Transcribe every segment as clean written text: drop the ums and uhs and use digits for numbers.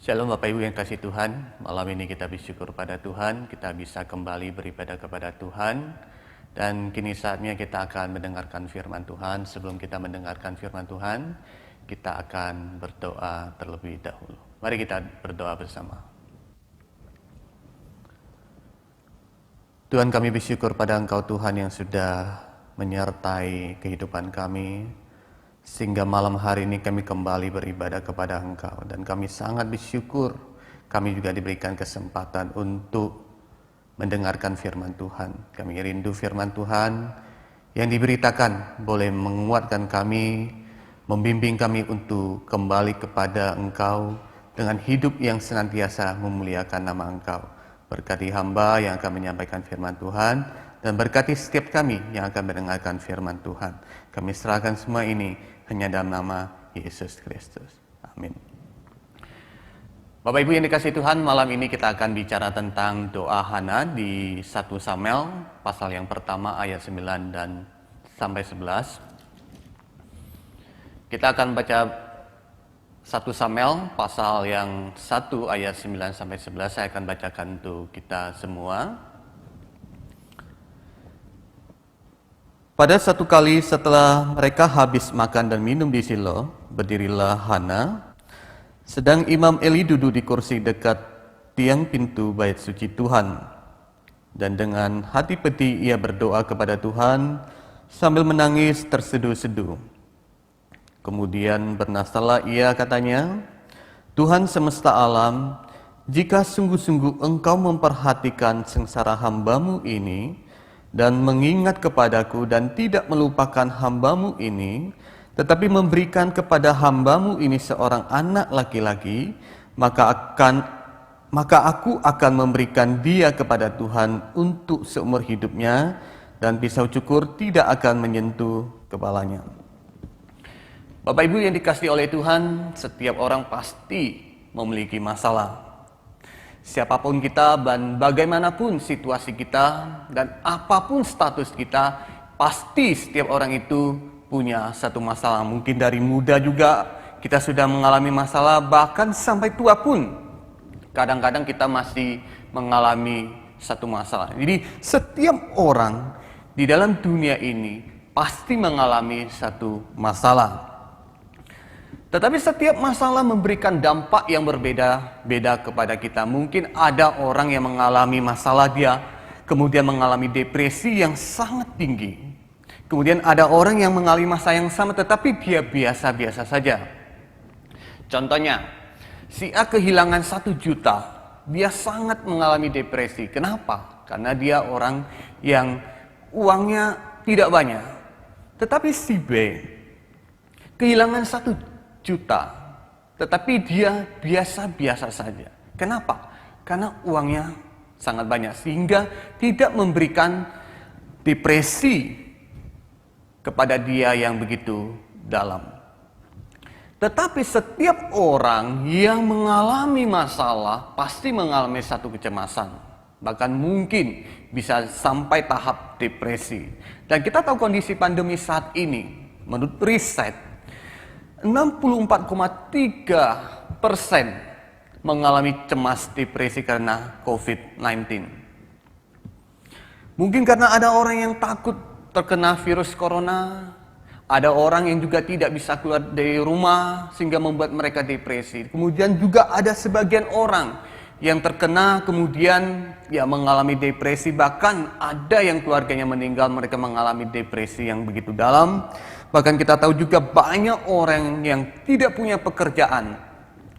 Shalom Bapak Ibu yang kasih Tuhan, malam ini kita bersyukur pada Tuhan, kita bisa kembali beribadah kepada Tuhan. Dan kini saatnya kita akan mendengarkan firman Tuhan. Sebelum kita mendengarkan firman Tuhan, kita akan berdoa terlebih dahulu. Mari kita berdoa bersama. Tuhan, kami bersyukur pada Engkau Tuhan yang sudah menyertai kehidupan kami, sehingga malam hari ini kami kembali beribadah kepada Engkau. Dan kami sangat bersyukur kami juga diberikan kesempatan untuk mendengarkan firman Tuhan. Kami rindu firman Tuhan yang diberitakan boleh menguatkan kami, membimbing kami untuk kembali kepada Engkau dengan hidup yang senantiasa memuliakan nama Engkau. Berkati hamba yang akan menyampaikan firman Tuhan, dan berkati setiap kami yang akan mendengarkan firman Tuhan. Kami serahkan semua ini hanya dalam nama Yesus Kristus. Amin. Bapak Ibu yang dikasihi Tuhan, malam ini kita akan bicara tentang doa Hana di 1 Samuel pasal yang pertama ayat 9 dan sampai 11. Kita akan baca 1 Samuel pasal yang 1 ayat 9 sampai 11. Saya akan bacakan untuk kita semua. Pada satu kali setelah mereka habis makan dan minum di Silo, berdirilah Hana. Sedang Imam Eli duduk di kursi dekat tiang pintu bait suci Tuhan. Dan dengan hati pedih ia berdoa kepada Tuhan sambil menangis terseduh-seduh. Kemudian bernastalah ia, katanya, Tuhan semesta alam, jika sungguh-sungguh Engkau memperhatikan sengsara hamba-Mu ini dan mengingat kepadaku dan tidak melupakan hamba-Mu ini, tetapi memberikan kepada hamba-Mu ini seorang anak laki-laki, maka aku akan memberikan dia kepada Tuhan untuk seumur hidupnya, dan pisau cukur tidak akan menyentuh kepalanya. Bapak Ibu yang dikasihi oleh Tuhan, setiap orang pasti memiliki masalah. Siapapun kita dan bagaimanapun situasi kita dan apapun status kita, pasti setiap orang itu punya satu masalah. Mungkin dari muda juga kita sudah mengalami masalah, bahkan sampai tua pun kadang-kadang kita masih mengalami satu masalah. Jadi setiap orang di dalam dunia ini pasti mengalami satu masalah. Tetapi setiap masalah memberikan dampak yang berbeda-beda kepada kita. Mungkin ada orang yang mengalami masalah dia, kemudian mengalami depresi yang sangat tinggi. Kemudian ada orang yang mengalami masalah yang sama, tetapi dia biasa-biasa saja. Contohnya, si A kehilangan 1 juta, dia sangat mengalami depresi. Kenapa? Karena dia orang yang uangnya tidak banyak. Tetapi si B kehilangan 1 juta, tetapi dia biasa-biasa saja. Kenapa? Karena uangnya sangat banyak, sehingga tidak memberikan depresi kepada dia yang begitu dalam. Tetapi setiap orang yang mengalami masalah pasti mengalami satu kecemasan, bahkan mungkin bisa sampai tahap depresi. Dan kita tahu kondisi pandemi saat ini, menurut riset 64,3% mengalami cemas depresi karena COVID-19. Mungkin karena ada orang yang takut terkena virus corona, ada orang yang juga tidak bisa keluar dari rumah sehingga membuat mereka depresi. Kemudian juga ada sebagian orang yang terkena kemudian mengalami depresi, bahkan ada yang keluarganya meninggal, mereka mengalami depresi yang begitu dalam. Bahkan kita tahu juga banyak orang yang tidak punya pekerjaan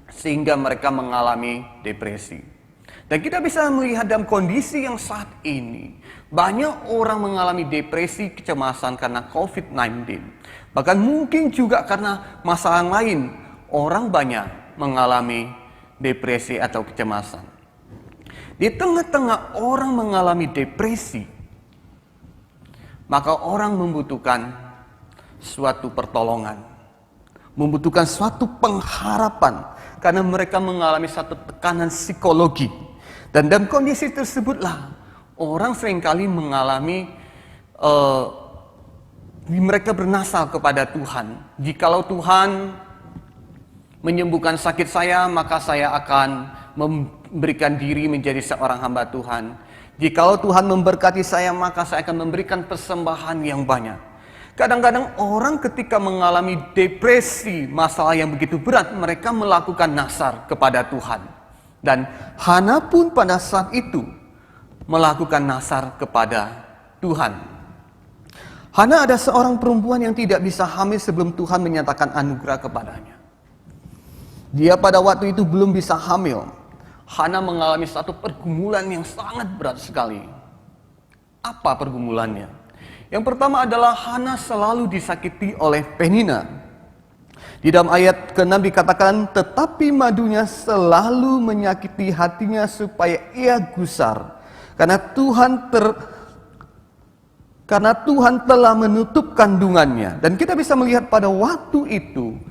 sehingga mereka mengalami depresi. Dan kita bisa melihat dalam kondisi yang saat ini, banyak orang mengalami depresi, kecemasan karena COVID-19. Bahkan mungkin juga karena masalah lain, orang banyak mengalami depresi atau kecemasan. Di tengah-tengah orang mengalami depresi, maka orang membutuhkan suatu pertolongan, membutuhkan suatu pengharapan, karena mereka mengalami satu tekanan psikologi. Dan dalam kondisi tersebutlah orang seringkali mengalami mereka bernasal kepada Tuhan. Jikalau Tuhan menyembuhkan sakit saya, maka saya akan memberikan diri menjadi seorang hamba Tuhan. Jikalau Tuhan memberkati saya, maka saya akan memberikan persembahan yang banyak. Kadang-kadang orang ketika mengalami depresi, masalah yang begitu berat, mereka melakukan nazar kepada Tuhan. Dan Hana pun pada saat itu melakukan nazar kepada Tuhan. Hana ada seorang perempuan yang tidak bisa hamil sebelum Tuhan menyatakan anugerah kepadanya. Dia pada waktu itu belum bisa hamil. Hana mengalami satu pergumulan yang sangat berat sekali. Apa pergumulannya? Yang pertama adalah Hana selalu disakiti oleh Penina. Di dalam ayat ke-6 dikatakan, tetapi madunya selalu menyakiti hatinya supaya ia gusar. Karena Tuhan telah menutup kandungannya. Dan kita bisa melihat pada waktu itu,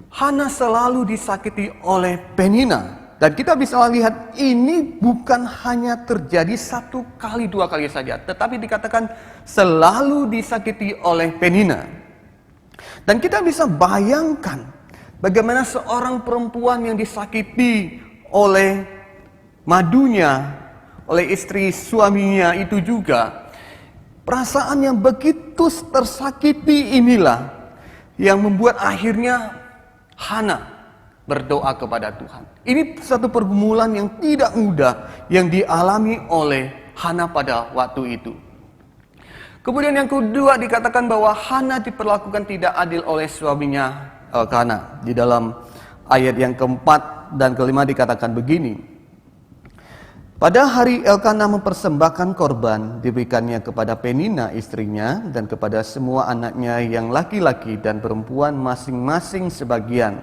Hana selalu disakiti oleh Penina. Dan kita bisa lihat ini bukan hanya terjadi 1 kali 2 kali saja, tetapi dikatakan selalu disakiti oleh Penina. Dan kita bisa bayangkan bagaimana seorang perempuan yang disakiti oleh madunya, oleh istri suaminya itu juga, perasaan yang begitu tersakiti inilah yang membuat akhirnya Hana berdoa kepada Tuhan. Ini satu pergumulan yang tidak mudah yang dialami oleh Hana pada waktu itu. Kemudian yang kedua dikatakan bahwa Hana diperlakukan tidak adil oleh suaminya Elkana. Di dalam ayat yang keempat dan kelima dikatakan begini. Pada hari Elkana mempersembahkan korban, diberikannya kepada Penina istrinya dan kepada semua anaknya yang laki-laki dan perempuan masing-masing sebagian.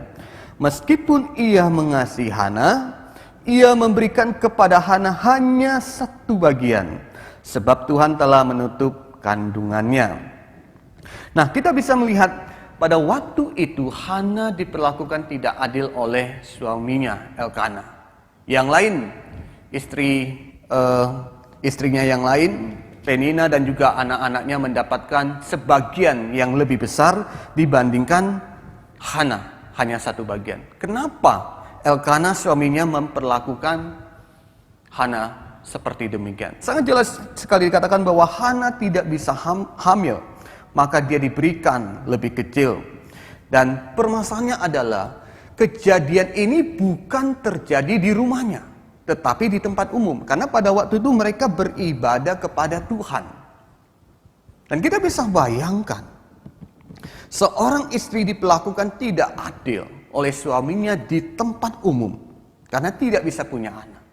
Meskipun ia mengasihi Hana, ia memberikan kepada Hana hanya 1 bagian, sebab Tuhan telah menutup kandungannya. Nah, kita bisa melihat pada waktu itu Hana diperlakukan tidak adil oleh suaminya Elkana. Yang lain, istrinya yang lain, Penina dan juga anak-anaknya mendapatkan sebagian yang lebih besar dibandingkan Hana. Hanya 1 bagian. Kenapa Elkana suaminya memperlakukan Hana seperti demikian? Sangat jelas sekali dikatakan bahwa Hana tidak bisa hamil, maka dia diberikan lebih kecil. Dan permasalahannya adalah kejadian ini bukan terjadi di rumahnya, tetapi di tempat umum. Karena pada waktu itu mereka beribadah kepada Tuhan. Dan kita bisa bayangkan, seorang istri diperlakukan tidak adil oleh suaminya di tempat umum karena tidak bisa punya anak.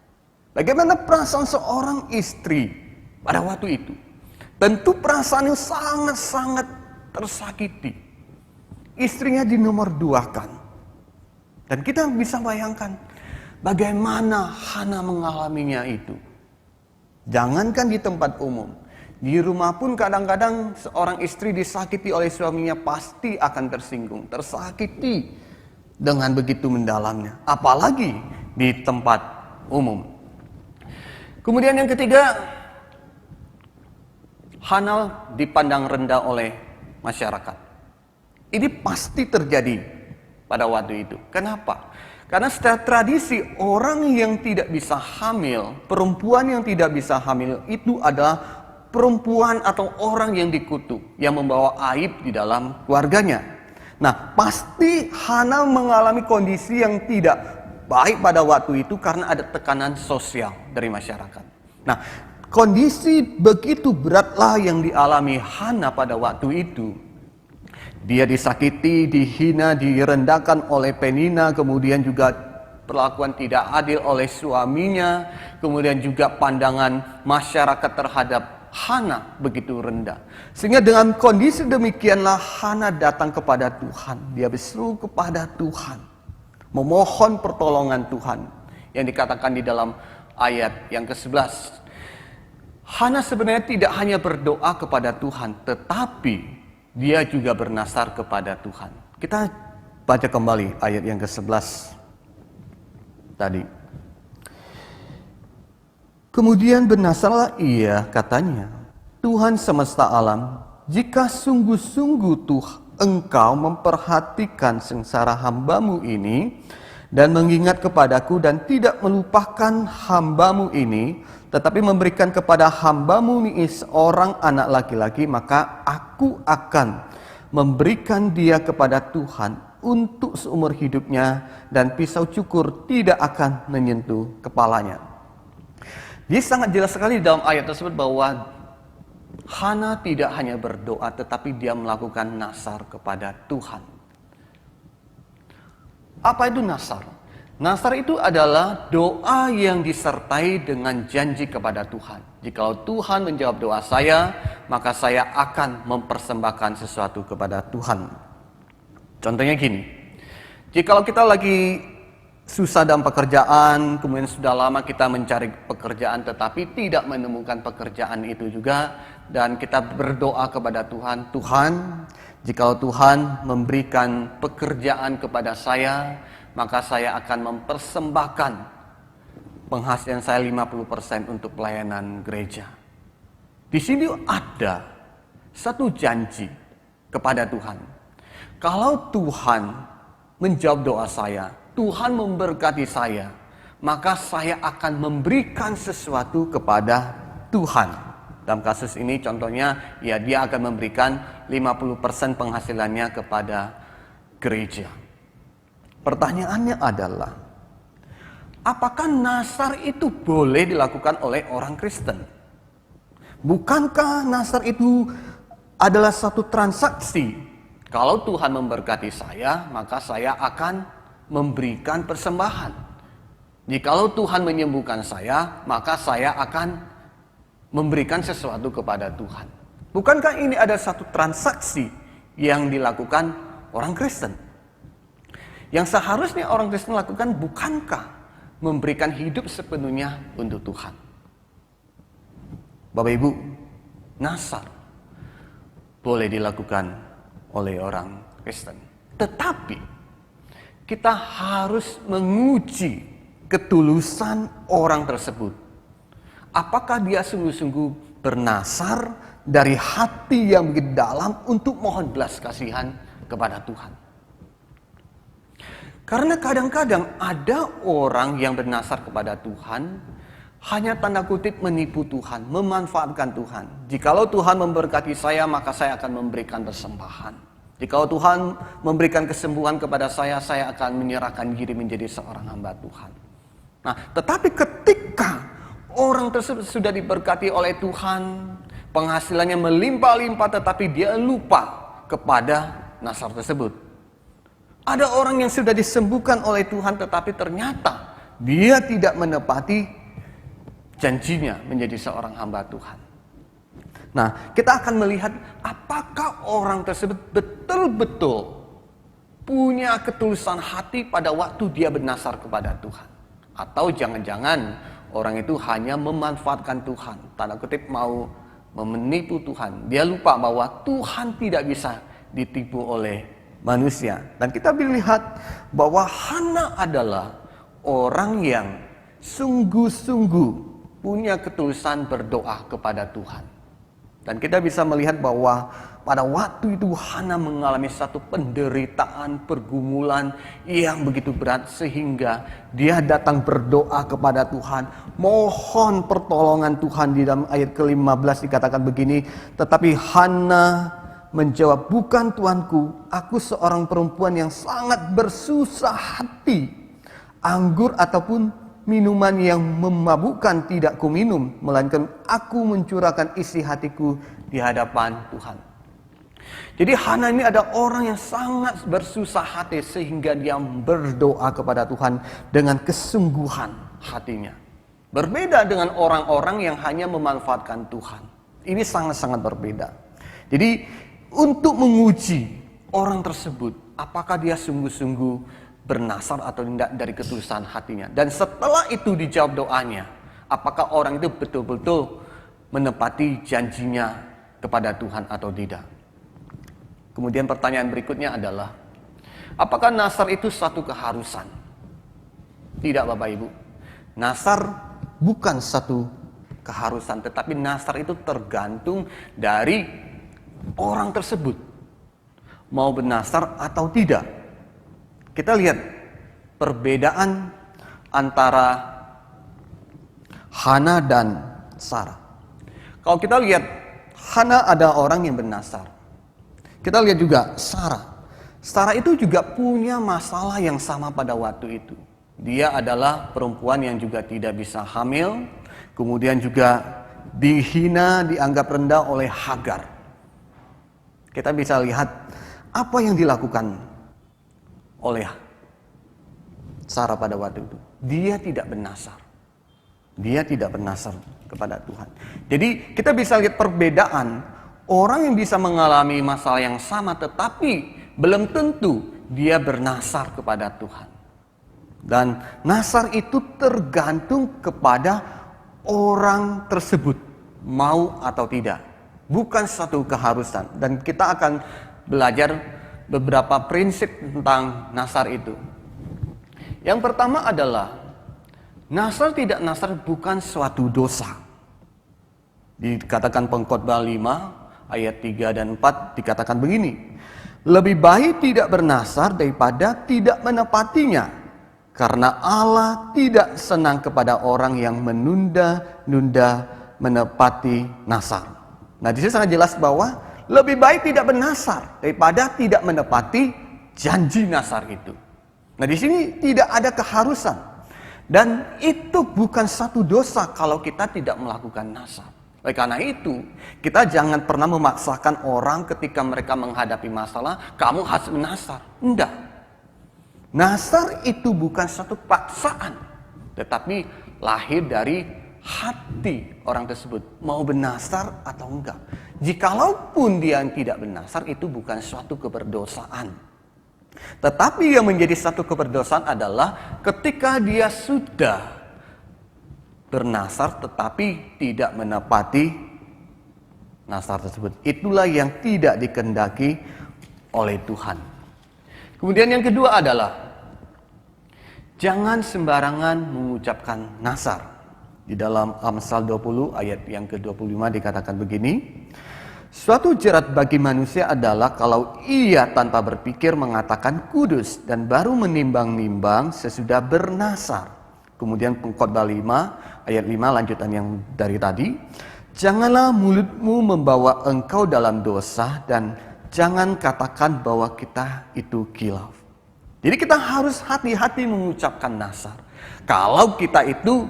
Bagaimana perasaan seorang istri pada waktu itu? Tentu perasaan yang sangat-sangat tersakiti. Istrinya dinomor 2-kan. Dan kita bisa bayangkan bagaimana Hana mengalaminya itu. Jangankan di tempat umum. Di rumah pun kadang-kadang seorang istri disakiti oleh suaminya pasti akan tersinggung, tersakiti dengan begitu mendalamnya. Apalagi di tempat umum. Kemudian yang ketiga, Hana dipandang rendah oleh masyarakat. Ini pasti terjadi pada waktu itu. Kenapa? Karena secara tradisi orang yang tidak bisa hamil, perempuan yang tidak bisa hamil itu adalah perempuan atau orang yang dikutuk, yang membawa aib di dalam keluarganya. Nah, pasti Hana mengalami kondisi yang tidak baik pada waktu itu karena ada tekanan sosial dari masyarakat. Nah, kondisi begitu beratlah yang dialami Hana pada waktu itu. Dia disakiti, dihina, direndahkan oleh Penina, kemudian juga perlakuan tidak adil oleh suaminya, kemudian juga pandangan masyarakat terhadap Hana begitu rendah. Sehingga dengan kondisi demikianlah Hana datang kepada Tuhan. Dia berseru kepada Tuhan, memohon pertolongan Tuhan. Yang dikatakan di dalam ayat yang ke-11. Hana sebenarnya tidak hanya berdoa kepada Tuhan, tetapi dia juga bernasar kepada Tuhan. Kita baca kembali ayat yang ke-11 tadi. Kemudian bernasarlah ia, katanya, Tuhan semesta alam, jika sungguh-sungguh engkau memperhatikan sengsara hambamu ini dan mengingat kepadaku dan tidak melupakan hambamu ini, tetapi memberikan kepada hambamu ini seorang anak laki-laki, maka aku akan memberikan dia kepada Tuhan untuk seumur hidupnya, dan pisau cukur tidak akan menyentuh kepalanya. Jadi sangat jelas sekali dalam ayat tersebut bahwa Hana tidak hanya berdoa, tetapi dia melakukan nasar kepada Tuhan. Apa itu nasar? Nasar itu adalah doa yang disertai dengan janji kepada Tuhan. Jikalau Tuhan menjawab doa saya, maka saya akan mempersembahkan sesuatu kepada Tuhan. Contohnya gini, jikalau kita lagi susah dalam pekerjaan, kemudian sudah lama kita mencari pekerjaan tetapi tidak menemukan pekerjaan itu juga, dan kita berdoa kepada Tuhan, Tuhan, jikalau Tuhan memberikan pekerjaan kepada saya, maka saya akan mempersembahkan penghasilan saya 50% untuk pelayanan gereja. Di sini ada satu janji kepada Tuhan. Kalau Tuhan menjawab doa saya, Tuhan memberkati saya, maka saya akan memberikan sesuatu kepada Tuhan. Dalam kasus ini contohnya, ya dia akan memberikan 50% penghasilannya kepada gereja. Pertanyaannya adalah, apakah nasar itu boleh dilakukan oleh orang Kristen? Bukankah nasar itu adalah satu transaksi? Kalau Tuhan memberkati saya, maka saya akan memberikan persembahan. Jikalau Tuhan menyembuhkan saya, maka saya akan memberikan sesuatu kepada Tuhan. Bukankah ini ada satu transaksi yang dilakukan orang Kristen? Yang seharusnya orang Kristen lakukan, bukankah memberikan hidup sepenuhnya untuk Tuhan? Bapak Ibu, nasar boleh dilakukan oleh orang Kristen. Tetapi kita harus menguji ketulusan orang tersebut. Apakah dia sungguh-sungguh bernasar dari hati yang begitu dalam untuk mohon belas kasihan kepada Tuhan? Karena kadang-kadang ada orang yang bernasar kepada Tuhan hanya tanda kutip menipu Tuhan, memanfaatkan Tuhan. Jikalau Tuhan memberkati saya, maka saya akan memberikan persembahan. Jikalau Tuhan memberikan kesembuhan kepada saya akan menyerahkan diri menjadi seorang hamba Tuhan. Nah, tetapi ketika orang tersebut sudah diberkati oleh Tuhan, penghasilannya melimpah-limpah, tetapi dia lupa kepada nasar tersebut. Ada orang yang sudah disembuhkan oleh Tuhan, tetapi ternyata dia tidak menepati janjinya menjadi seorang hamba Tuhan. Nah, kita akan melihat apakah orang tersebut betul-betul punya ketulusan hati pada waktu dia bernasar kepada Tuhan. Atau jangan-jangan orang itu hanya memanfaatkan Tuhan, tanda kutip mau menipu Tuhan. Dia lupa bahwa Tuhan tidak bisa ditipu oleh manusia. Dan kita melihat bahwa Hana adalah orang yang sungguh-sungguh punya ketulusan berdoa kepada Tuhan. Dan kita bisa melihat bahwa pada waktu itu Hana mengalami satu penderitaan, pergumulan yang begitu berat, sehingga dia datang berdoa kepada Tuhan, mohon pertolongan Tuhan. Di dalam ayat ke-15 dikatakan begini, tetapi Hana menjawab, bukan Tuanku, aku seorang perempuan yang sangat bersusah hati. Anggur ataupun minuman yang memabukkan tidak kuminum, melainkan aku mencurahkan isi hatiku di hadapan Tuhan. Jadi Hana ini ada orang yang sangat bersusah hati, sehingga dia berdoa kepada Tuhan dengan kesungguhan hatinya. Berbeda dengan orang-orang yang hanya memanfaatkan Tuhan. Ini sangat-sangat berbeda. Jadi untuk menguji orang tersebut, apakah dia sungguh-sungguh bernasar atau tidak dari ketulusan hatinya. Dan setelah itu dijawab doanya, apakah orang itu betul-betul menepati janjinya kepada Tuhan atau tidak. Kemudian pertanyaan berikutnya adalah, apakah nasar itu satu keharusan? Tidak, Bapak Ibu. Nasar bukan satu keharusan, tetapi nasar itu tergantung dari orang tersebut. mau bernasar atau tidak. Kita lihat perbedaan antara Hana dan Sarah. Kalau kita lihat, Hana ada orang yang bernasar. Kita lihat juga Sarah. Sarah itu juga punya masalah yang sama pada waktu itu. Dia adalah perempuan yang juga tidak bisa hamil, kemudian juga dihina, dianggap rendah oleh Hagar. Kita bisa lihat apa yang dilakukan oleh Sarah pada waktu itu. Dia tidak bernasar. Dia tidak bernasar kepada Tuhan. Jadi kita bisa lihat perbedaan orang yang bisa mengalami masalah yang sama tetapi belum tentu dia bernasar kepada Tuhan. Dan nasar itu tergantung kepada orang tersebut mau atau tidak. Bukan satu keharusan. Dan kita akan belajar beberapa prinsip tentang nasar itu. Yang pertama adalah nasar tidak nasar bukan suatu dosa. Dikatakan Pengkhotbah 5 ayat 3 dan 4 dikatakan begini. Lebih baik tidak bernasar daripada tidak menepatinya. Karena Allah tidak senang kepada orang yang menunda-nunda menepati nasar. Nah, di sini sangat jelas bahwa lebih baik tidak bernasar daripada tidak menepati janji nasar itu. Nah, di sini tidak ada keharusan. Dan itu bukan satu dosa kalau kita tidak melakukan nasar. Oleh karena itu, kita jangan pernah memaksakan orang ketika mereka menghadapi masalah, kamu harus menasar. Enggak. Nasar itu bukan satu paksaan, tetapi lahir dari hati orang tersebut. Mau bernasar atau enggak. Jikalaupun dia tidak bernasar, itu bukan suatu keberdosaan. Tetapi yang menjadi satu keberdosaan adalah ketika dia sudah bernasar tetapi tidak menepati nasar tersebut. Itulah yang tidak dikehendaki oleh Tuhan. Kemudian yang kedua adalah jangan sembarangan mengucapkan nasar. Di dalam Amsal 20 ayat yang ke-25 dikatakan begini. Suatu jerat bagi manusia adalah kalau ia tanpa berpikir mengatakan kudus dan baru menimbang-nimbang sesudah bernasar. Kemudian Pengkhotbah 5 ayat 5 lanjutan yang dari tadi. Janganlah mulutmu membawa engkau dalam dosa dan jangan katakan bahwa kita itu khilaf. Jadi kita harus hati-hati mengucapkan nasar. Kalau kita itu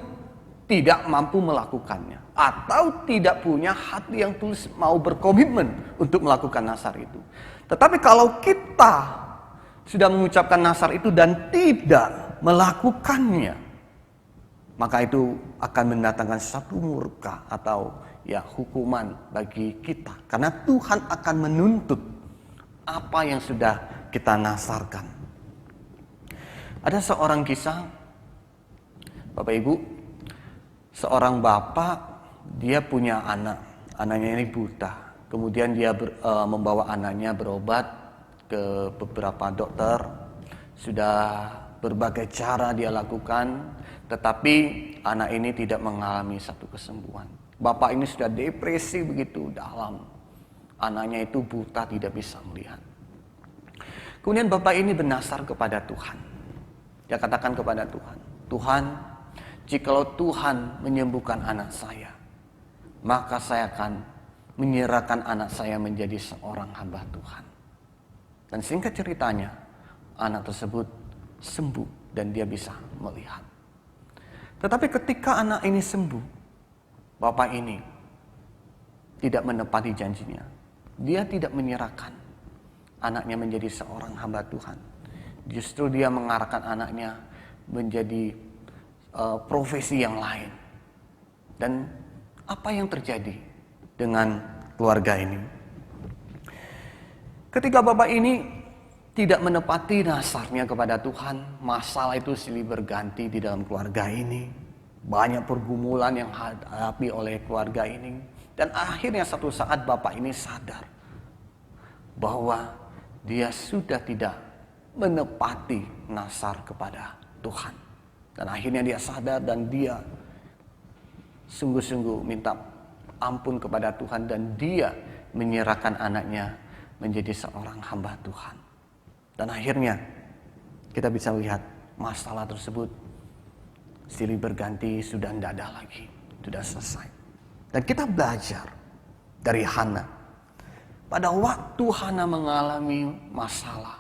tidak mampu melakukannya. Atau tidak punya hati yang tulus mau berkomitmen untuk melakukan nasar itu. Tetapi kalau kita sudah mengucapkan nasar itu dan tidak melakukannya, maka itu akan mendatangkan satu murka atau ya hukuman bagi kita. Karena Tuhan akan menuntut apa yang sudah kita nasarkan. Ada seorang kisah, Bapak Ibu, seorang bapak, dia punya anak, anaknya ini buta. Kemudian dia membawa anaknya berobat ke beberapa dokter. Sudah berbagai cara dia lakukan, tetapi anak ini tidak mengalami satu kesembuhan. Bapak ini sudah depresi begitu dalam. Anaknya itu buta, tidak bisa melihat. Kemudian bapak ini bernasar kepada Tuhan. Dia katakan kepada Tuhan, Tuhan, jikalau Tuhan menyembuhkan anak saya, maka saya akan menyerahkan anak saya menjadi seorang hamba Tuhan. Dan singkat ceritanya, anak tersebut sembuh dan dia bisa melihat. Tetapi ketika anak ini sembuh, bapak ini tidak menepati janjinya. Dia tidak menyerahkan anaknya menjadi seorang hamba Tuhan. Justru dia mengarahkan anaknya menjadi profesi yang lain. Dan apa yang terjadi dengan keluarga ini? Ketika bapak ini tidak menepati nasarnya kepada Tuhan, masalah itu silih berganti di dalam keluarga ini. Banyak pergumulan yang dihadapi oleh keluarga ini. Dan akhirnya satu saat bapak ini sadar bahwa dia sudah tidak menepati nasar kepada Tuhan. Dan akhirnya dia sadar dan dia sungguh-sungguh minta ampun kepada Tuhan dan dia menyerahkan anaknya menjadi seorang hamba Tuhan. Dan akhirnya kita bisa lihat masalah tersebut silih berganti, sudah tidak ada lagi, sudah selesai. Dan kita belajar dari Hana. Pada waktu Hana mengalami masalah,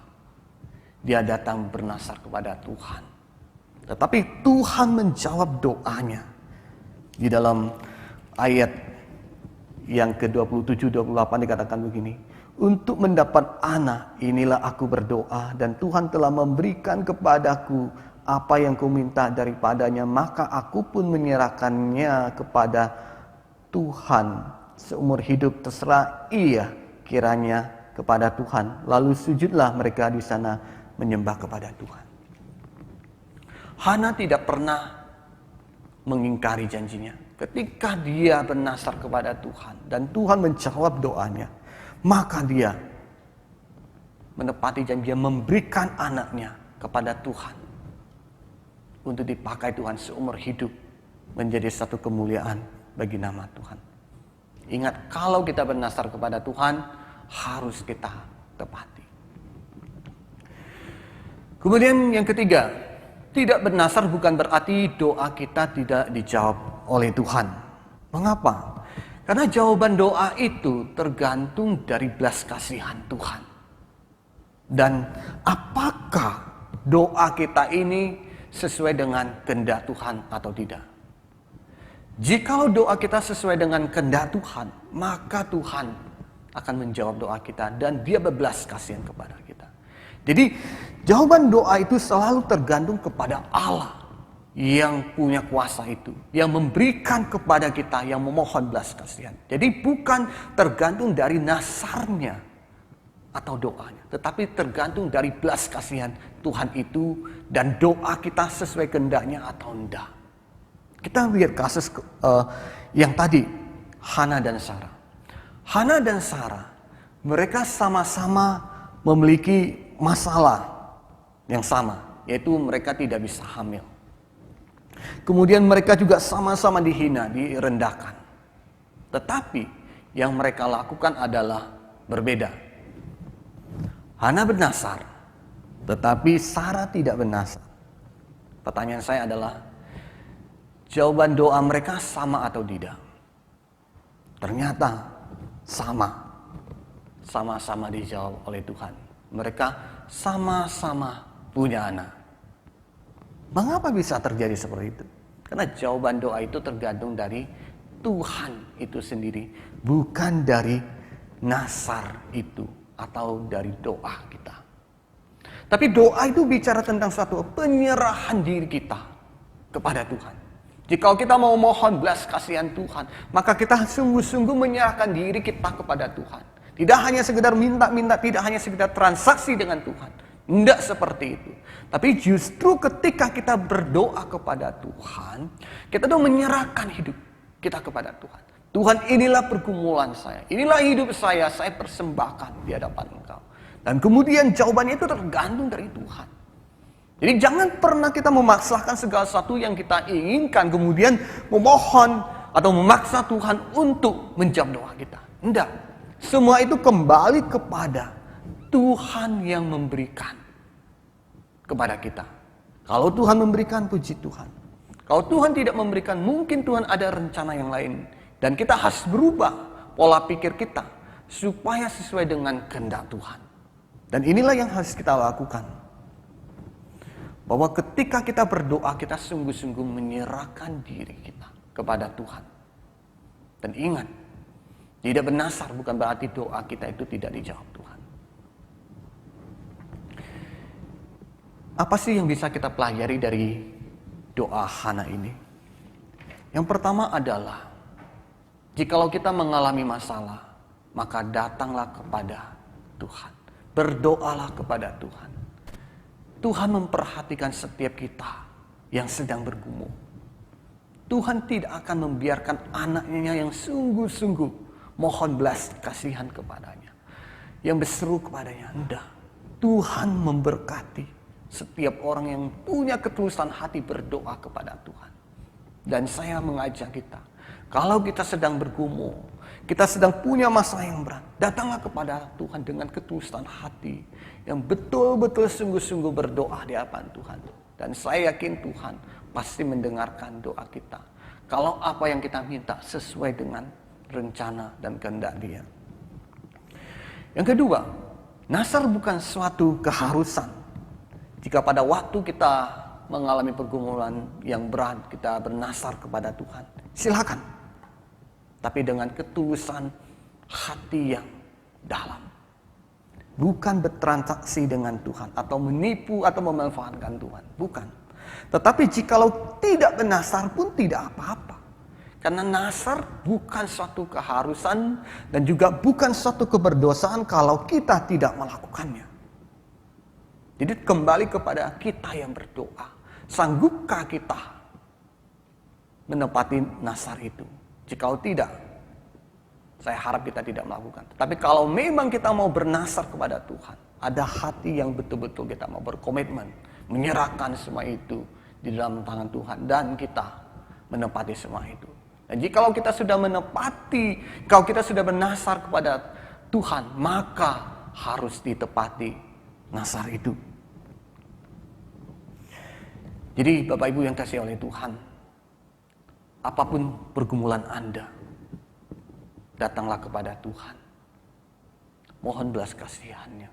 dia datang bernasar kepada Tuhan. Tetapi Tuhan menjawab doanya. Di dalam ayat yang ke-27-28 dikatakan begini. Untuk mendapat anak, inilah aku berdoa dan Tuhan telah memberikan kepadaku apa yang kuminta daripadanya. Maka aku pun menyerahkannya kepada Tuhan seumur hidup, terserah ia kiranya kepada Tuhan. Lalu sujudlah mereka di sana menyembah kepada Tuhan. Hana tidak pernah mengingkari janjinya. Ketika dia bernasar kepada Tuhan dan Tuhan menjawab doanya, maka dia menepati janjinya, memberikan anaknya kepada Tuhan untuk dipakai Tuhan seumur hidup, menjadi satu kemuliaan bagi nama Tuhan. Ingat, kalau kita bernasar kepada Tuhan, harus kita tepati. Kemudian yang ketiga, tidak bernasar bukan berarti doa kita tidak dijawab oleh Tuhan. Mengapa? Karena jawaban doa itu tergantung dari belas kasihan Tuhan. Dan apakah doa kita ini sesuai dengan kehendak Tuhan atau tidak? Jikalau doa kita sesuai dengan kehendak Tuhan, maka Tuhan akan menjawab doa kita dan Dia berbelas kasihan kepada kita. Jadi jawaban doa itu selalu tergantung kepada Allah yang punya kuasa itu, yang memberikan kepada kita, yang memohon belas kasihan. Jadi bukan tergantung dari nasarnya atau doanya, tetapi tergantung dari belas kasihan Tuhan itu dan doa kita sesuai kehendaknya atau enggak. Kita lihat kasus yang tadi, Hana dan Sarah. Hana dan Sarah, mereka sama-sama memiliki masalah yang sama, yaitu mereka tidak bisa hamil. Kemudian mereka juga sama-sama dihina, direndahkan. Tetapi yang mereka lakukan adalah berbeda. Hana bernasar, tetapi Sarah tidak bernasar. Pertanyaan saya adalah, jawaban doa mereka sama atau tidak? Ternyata sama. Sama-sama dijawab oleh Tuhan. Mereka sama-sama punya anak. Mengapa bisa terjadi seperti itu? Karena jawaban doa itu tergantung dari Tuhan itu sendiri, bukan dari nasar itu atau dari doa kita. Tapi doa itu bicara tentang suatu penyerahan diri kita kepada Tuhan. Jika kita mau mohon belas kasihan Tuhan, maka kita sungguh-sungguh menyerahkan diri kita kepada Tuhan. Tidak hanya sekedar minta-minta, tidak hanya sekedar transaksi dengan Tuhan. Tidak seperti itu. Tapi justru ketika kita berdoa kepada Tuhan, kita tuh menyerahkan hidup kita kepada Tuhan. Tuhan, inilah pergumulan saya, inilah hidup saya persembahkan di hadapan Engkau. Dan kemudian jawabannya itu tergantung dari Tuhan. Jadi jangan pernah kita memaksakan segala sesuatu yang kita inginkan, kemudian memohon atau memaksa Tuhan untuk menjawab doa kita. Tidak. Semua itu kembali kepada Tuhan yang memberikan kepada kita. Kalau Tuhan memberikan, puji Tuhan. Kalau Tuhan tidak memberikan, mungkin Tuhan ada rencana yang lain. Dan kita harus berubah pola pikir kita supaya sesuai dengan kehendak Tuhan. Dan inilah yang harus kita lakukan. Bahwa ketika kita berdoa, kita sungguh-sungguh menyerahkan diri kita kepada Tuhan. Dan ingat, tidak bernasar bukan berarti doa kita itu tidak dijawab Tuhan. Apa sih yang bisa kita pelajari dari doa Hana ini? Yang pertama adalah, jikalau kita mengalami masalah, maka datanglah kepada Tuhan. Berdoalah kepada Tuhan. Tuhan memperhatikan setiap kita yang sedang bergumul. Tuhan tidak akan membiarkan anaknya yang sungguh-sungguh mohon belas kasihan kepadanya, yang berseru kepadanya. Tidak. Tuhan memberkati setiap orang yang punya ketulusan hati berdoa kepada Tuhan. Dan saya mengajak kita, Kalau kita sedang bergumul, kita sedang punya masalah yang berat, datanglah kepada Tuhan dengan ketulusan hati yang betul-betul sungguh-sungguh berdoa di hadapan Tuhan. Dan saya yakin Tuhan pasti mendengarkan doa kita. Kalau apa yang kita minta sesuai dengan rencana dan kehendak Dia. Yang kedua, nasar bukan suatu keharusan. Jika pada waktu kita mengalami pergumulan yang berat, kita bernasar kepada Tuhan, silakan. Tapi dengan ketulusan hati yang dalam. Bukan bertransaksi dengan Tuhan atau menipu atau memanfaatkan Tuhan. Bukan. Tetapi jikalau tidak bernasar pun tidak apa-apa. Karena nasar bukan suatu keharusan dan juga bukan suatu keberdosaan kalau kita tidak melakukannya. Jadi kembali kepada kita yang berdoa. Sanggupkah kita menepati nasar itu? Jikalau tidak, saya harap kita tidak melakukan. Tapi kalau memang kita mau bernasar kepada Tuhan, ada hati yang betul-betul kita mau berkomitmen, menyerahkan semua itu di dalam tangan Tuhan, dan kita menepati semua itu. Dan jikalau kita sudah menepati, kalau kita sudah bernasar kepada Tuhan, maka harus ditepati nasar itu. Jadi Bapak Ibu yang kasih oleh Tuhan, apapun pergumulan Anda, datanglah kepada Tuhan. Mohon belas kasihan-Nya.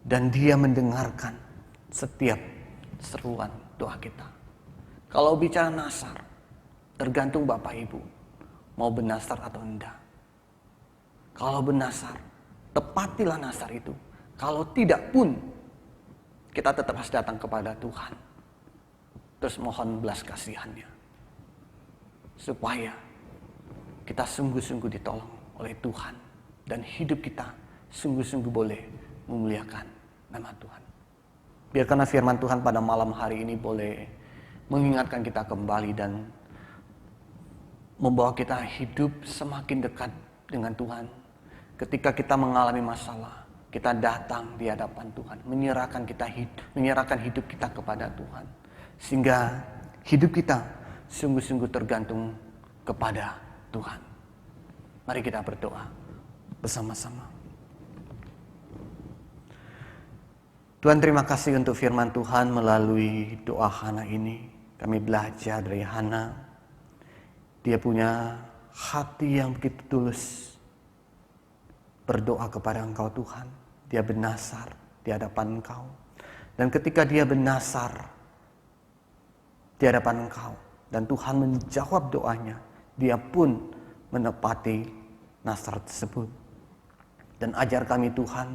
Dan Dia mendengarkan setiap seruan doa kita. Kalau bicara nasar, tergantung Bapak Ibu mau bernasar atau enggak. Kalau bernasar, tepatilah nasar itu. Kalau tidak pun, kita tetap harus datang kepada Tuhan. Terus mohon belas kasihan-Nya. Supaya kita sungguh-sungguh ditolong oleh Tuhan. Dan hidup kita sungguh-sungguh boleh memuliakan nama Tuhan. Biarkanlah firman Tuhan pada malam hari ini boleh mengingatkan kita kembali dan membawa kita hidup semakin dekat dengan Tuhan. Ketika kita mengalami masalah, kita datang di hadapan Tuhan, menyerahkan hidup kita kepada Tuhan. Sehingga hidup kita sungguh-sungguh tergantung kepada Tuhan. Mari kita berdoa bersama-sama. Tuhan, terima kasih untuk firman Tuhan melalui doa Hana ini. Kami belajar dari Hana. Dia punya hati yang begitu tulus berdoa kepada Engkau Tuhan. Dia bernasar di hadapan Engkau. Dan ketika dia bernasar di hadapan Engkau dan Tuhan menjawab doanya, Dia pun menepati nasar tersebut. Dan ajar kami Tuhan,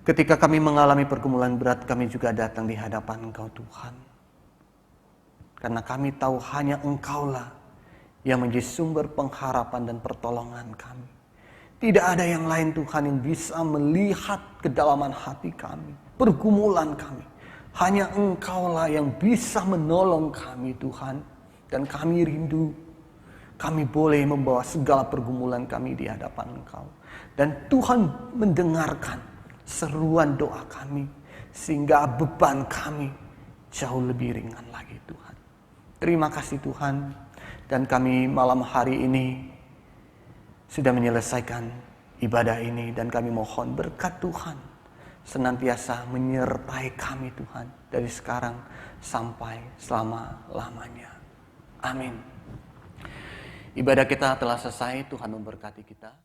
ketika kami mengalami pergumulan berat, kami juga datang di hadapan Engkau Tuhan. Karena kami tahu hanya Engkaulah yang menjadi sumber pengharapan dan pertolongan kami. Tidak ada yang lain Tuhan yang bisa melihat kedalaman hati kami, pergumulan kami. Hanya Engkaulah yang bisa menolong kami Tuhan. Dan kami rindu, kami boleh membawa segala pergumulan kami di hadapan Engkau. Dan Tuhan mendengarkan seruan doa kami. Sehingga beban kami jauh lebih ringan lagi Tuhan. Terima kasih Tuhan. Dan kami malam hari ini sudah menyelesaikan ibadah ini. Dan kami mohon berkat Tuhan senantiasa menyertai kami Tuhan. Dari sekarang sampai selama-lamanya. Amin. Ibadah kita telah selesai. Tuhan memberkati kita.